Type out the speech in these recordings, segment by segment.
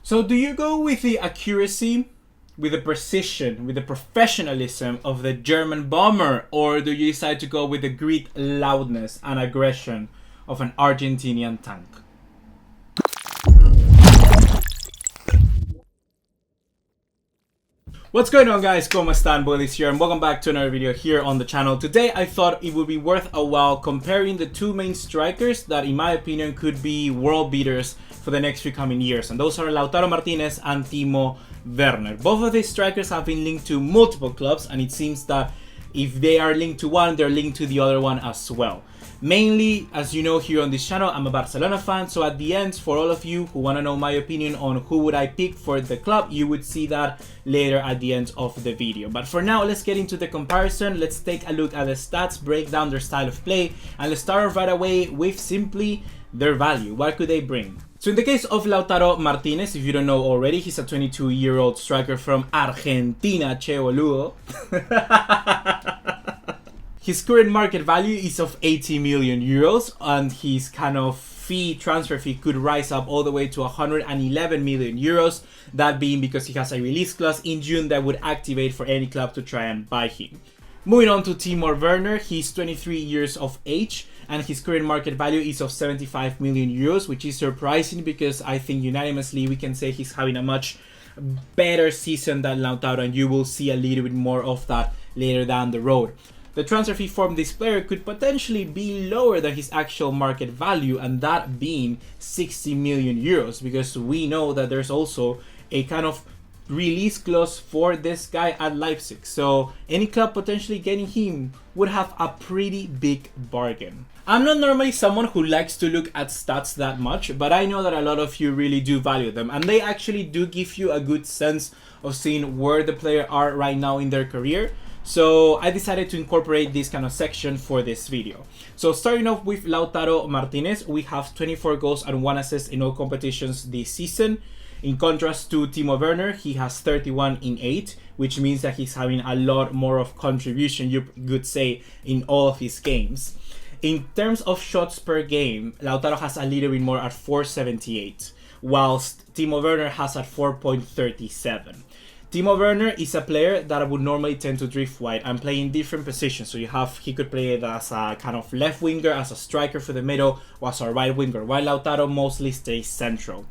So do you go with the accuracy, with the precision, with the professionalism of the German bomber, or do you decide to go with the Greek loudness and aggression of an Argentinian tank? What's going on, guys? ¿Cómo están? BugaLuis here, and welcome back to another video here on the channel. Today I thought it would be worth a while comparing the two main strikers that in my opinion could be world beaters for the next few coming years, and those are Lautaro Martinez and Timo Werner. Both of these strikers have been linked to multiple clubs, and it seems that if they are linked to one, they're linked to the other one as well. Mainly, as you know here on this channel, I'm a Barcelona fan, so at the end, for all of you who want to know my opinion on who would I pick for the club, you would see that later at the end of the video. But for now, let's get into the comparison. Let's take a look at the stats, break down their style of play, and let's start off right away with simply their value. What could they bring? So in the case of Lautaro Martinez, if you don't know already, he's a 22-year-old striker from Argentina, che boludo. His current market value is of 80 million euros, and his kind of transfer fee could rise up all the way to 111 million euros, that being because he has a release clause in June that would activate for any club to try and buy him. Moving on to Timo Werner, he's 23 years of age, and his current market value is of 75 million euros, which is surprising because I think unanimously we can say he's having a much better season than Lautaro, and you will see a little bit more of that later down the road. The transfer fee from this player could potentially be lower than his actual market value, and that being 60 million euros, because we know that there's also a kind of release clause for this guy at Leipzig. So any club potentially getting him would have a pretty big bargain. I'm not normally someone who likes to look at stats that much, but I know that a lot of you really do value them, and they actually do give you a good sense of seeing where the player are right now in their career. So I decided to incorporate this kind of section for this video. So starting off with Lautaro Martinez, we have 24 goals and 1 assist in all competitions this season. In contrast to Timo Werner, he has 31 in 8, which means that he's having a lot more of contribution, you could say, in all of his games. In terms of shots per game, Lautaro has a little bit more at 4.78, whilst Timo Werner has at 4.37. Timo Werner is a player that would normally tend to drift wide and play in different positions. So he could play it as a kind of left winger, as a striker for the middle, or as a right winger, while Lautaro mostly stays central.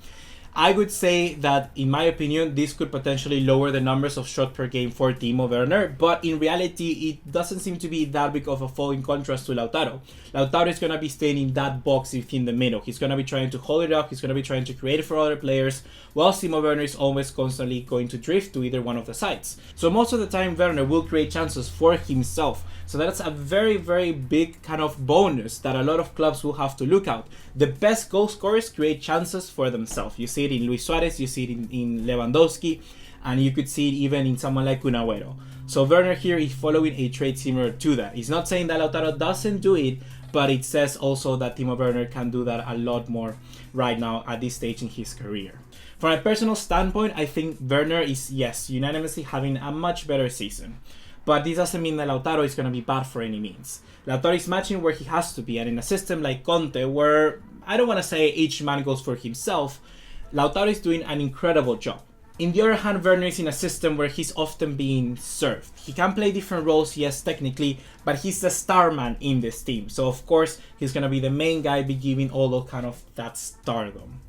I would say that, in my opinion, this could potentially lower the numbers of shots per game for Timo Werner, but in reality, it doesn't seem to be that big of a fall in contrast to Lautaro. Lautaro is going to be staying in that box within the middle. He's going to be trying to hold it up, he's going to be trying to create it for other players, while Timo Werner is always constantly going to drift to either one of the sides. So most of the time, Werner will create chances for himself. So that's a very, very big kind of bonus that a lot of clubs will have to look out. The best goal scorers create chances for themselves. You see it in Luis Suarez, you see it in Lewandowski, and you could see it even in someone like Agüero. So Werner here is following a trait similar to that. He's not saying that Lautaro doesn't do it, but it says also that Timo Werner can do that a lot more right now at this stage in his career. From a personal standpoint, I think Werner is, yes, unanimously having a much better season. But this doesn't mean that Lautaro is going to be bad for any means. Lautaro is matching where he has to be, and in a system like Conte, where I don't want to say each man goes for himself, Lautaro is doing an incredible job. In the other hand, Werner is in a system where he's often being served. He can play different roles, yes, technically, but he's the star man in this team. So of course, he's going to be the main guy, be giving all of kind of that stardom.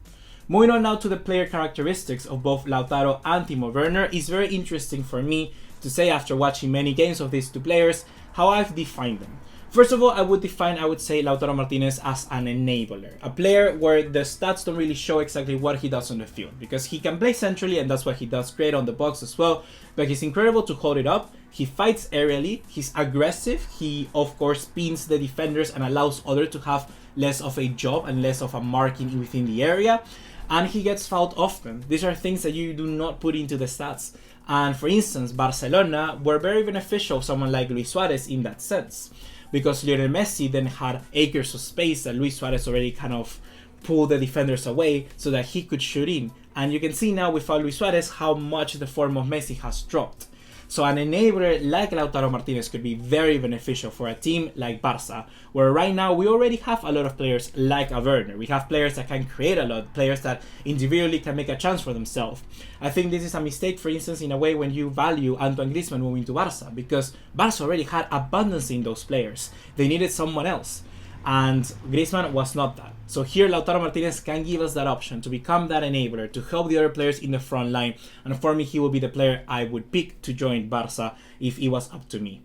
Moving on now to the player characteristics of both Lautaro and Timo Werner, is very interesting for me to say, after watching many games of these two players, how I've defined them. First of all, I would say Lautaro Martinez as an enabler, a player where the stats don't really show exactly what he does on the field, because he can play centrally and that's what he does great on the box as well, but he's incredible to hold it up, he fights aerially, he's aggressive, he of course spins the defenders and allows others to have less of a job and less of a marking within the area, and he gets fouled often. These are things that you do not put into the stats. And for instance, Barcelona were very beneficial of someone like Luis Suarez in that sense, because Lionel Messi then had acres of space that Luis Suarez already kind of pulled the defenders away so that he could shoot in. And you can see now without Luis Suarez how much the form of Messi has dropped. So an enabler like Lautaro Martinez could be very beneficial for a team like Barca, where right now we already have a lot of players like a Werner. We have players that can create a lot, players that individually can make a chance for themselves. I think this is a mistake, for instance, in a way when you value Antoine Griezmann moving to Barca, because Barca already had abundance in those players. They needed someone else, and Griezmann was not that. So here Lautaro Martinez can give us that option to become that enabler, to help the other players in the front line, and for me he will be the player I would pick to join Barca if it was up to me.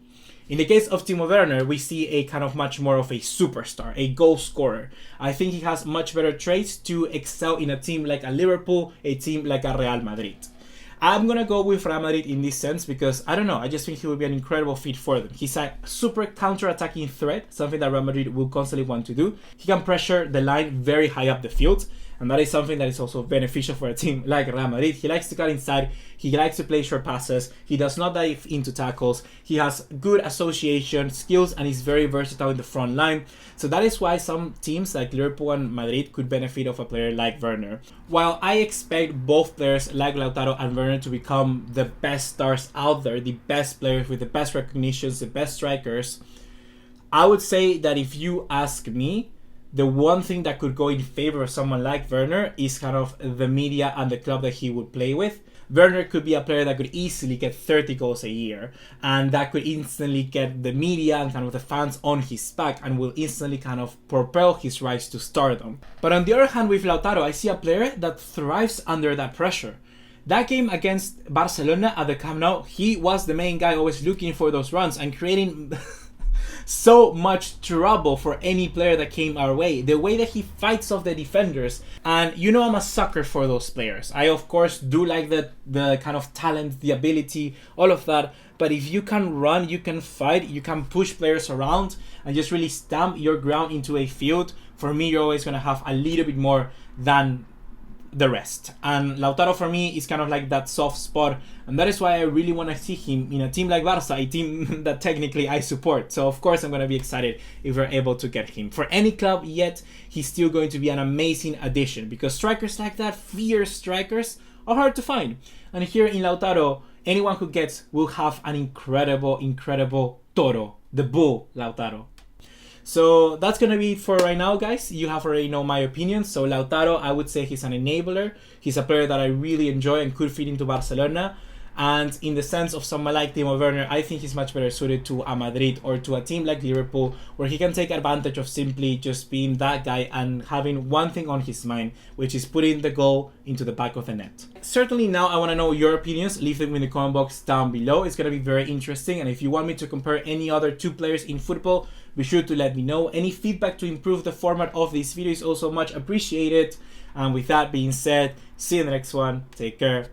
In the case of Timo Werner, we see a kind of much more of a superstar, a goal scorer. I think he has much better traits to excel in a team like a Liverpool, a team like a Real Madrid. I'm gonna go with Real Madrid in this sense because, I don't know, I just think he would be an incredible fit for them. He's a super counter-attacking threat, something that Real Madrid will constantly want to do. He can pressure the line very high up the field, and that is something that is also beneficial for a team like Real Madrid. He likes to cut inside, he likes to play short passes, he does not dive into tackles, he has good association skills, and he's very versatile in the front line. So that is why some teams like Liverpool and Madrid could benefit of a player like Werner. While I expect both players like Lautaro and Werner to become the best stars out there, the best players with the best recognitions, the best strikers, I would say that if you ask me, the one thing that could go in favor of someone like Werner is kind of the media and the club that he would play with. Werner could be a player that could easily get 30 goals a year, and that could instantly get the media and kind of the fans on his back and will instantly kind of propel his rise to stardom. But on the other hand, with Lautaro, I see a player that thrives under that pressure. That game against Barcelona at the Camp Nou, he was the main guy always looking for those runs and creating so much trouble for any player that came our way. The way that he fights off the defenders, and you know I'm a sucker for those players. I of course do like the kind of talent, the ability, all of that. But if you can run, you can fight, you can push players around and just really stamp your ground into a field, for me you're always going to have a little bit more than the rest. And Lautaro for me is kind of like that soft spot, and that is why I really want to see him in a team like Barca, a team that technically I support. So of course I'm going to be excited if we're able to get him. For any club yet, he's still going to be an amazing addition, because strikers like that, fierce strikers, are hard to find. And here in Lautaro, anyone who gets will have an incredible toro, the bull Lautaro. So that's going to be it for right now, guys. You have already know my opinion. So Lautaro, I would say he's an enabler. He's a player that I really enjoy and could fit into Barcelona. And in the sense of someone like Timo Werner, I think he's much better suited to a Madrid or to a team like Liverpool, where he can take advantage of simply just being that guy and having one thing on his mind, which is putting the goal into the back of the net. Certainly now I want to know your opinions. Leave them in the comment box down below. It's going to be very interesting. And if you want me to compare any other two players in football, be sure to let me know. Any feedback to improve the format of this video is also much appreciated. And with that being said, see you in the next one. Take care.